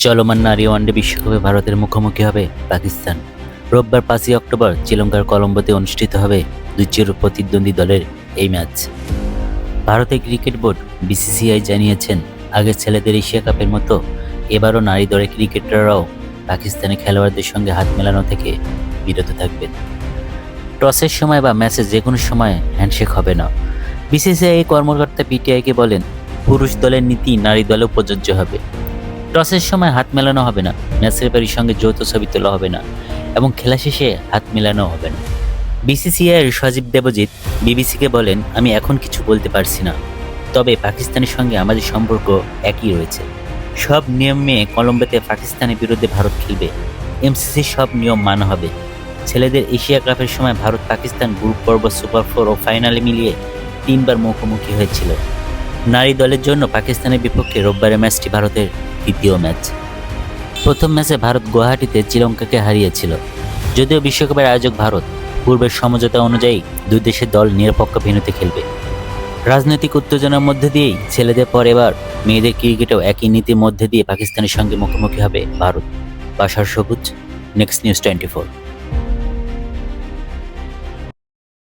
চলমান নারী ওয়ানডে বিশ্বকাপে ভারতের মুখোমুখি হবে পাকিস্তান। রোববার 5ই অক্টোবর শ্রীলঙ্কার কলম্বোতে অনুষ্ঠিত হবে দুই চির প্রতিদ্বন্দ্বী দলের এই ম্যাচ। ভারতের ক্রিকেট বোর্ড বিসিসিআই জানিয়েছেন, আগের ছেলেদের এশিয়া কাপের মতো এবারও নারী দলের ক্রিকেটাররাও পাকিস্তানি খেলোয়াড়দের সঙ্গে হাত মেলানো থেকে বিরত থাকবেন। টসের সময় বা ম্যাচের যে কোনো সময় হ্যান্ডশেক হবে না। বিসিসিআই কর্মকর্তা পিটিআইকে বলেন, পুরুষ দলের নীতি নারী দলেও প্রযোজ্য হবে। টসের সময় হাত মেলানো হবে না, ম্যাচ রেফারির সঙ্গে যৌথ ছবি তোলা হবে না এবং খেলা শেষে হাত মেলানো হবে না। বিসিসিআইয়ের সজীব দেবজিৎ বিবিসিকে বলেন, আমি এখন কিছু বলতে পারছি না, তবে পাকিস্তানের সঙ্গে আমাদের সম্পর্ক একই রয়েছে। সব নিয়ম মেনে কলম্বোতে পাকিস্তানের বিরুদ্ধে ভারত খেলবে। এমসিসির সব নিয়ম মানা হবে। ছেলেদের এশিয়া কাপের সময় ভারত পাকিস্তান গ্রুপ পর্ব, সুপার 4 ও ফাইনালে মিলিয়ে 3বার মুখোমুখি হয়েছিল। নারী দলের জন্য পাকিস্তানের বিপক্ষে রোববারের ম্যাচটি ভারতের দ্বিতীয় ম্যাচ। প্রথম ম্যাচে ভারত গুয়াহাটিতে শ্রীলঙ্কাকে হারিয়েছিল। যদিও বিশ্বকাপের আয়োজক ভারত, পূর্বের সমঝোতা অনুযায়ী দুই দেশের দল নিরপেক্ষ ভেন্যুতে খেলবে। রাজনৈতিক উত্তেজনার মধ্যে দিয়েই ছেলেদের পর এবার মেয়েদের ক্রিকেটেও একই নীতির মধ্যে দিয়ে পাকিস্তানের সঙ্গে মুখোমুখি হবে ভারত। বাশার সবুজ, নেক্সট নিউজ 24।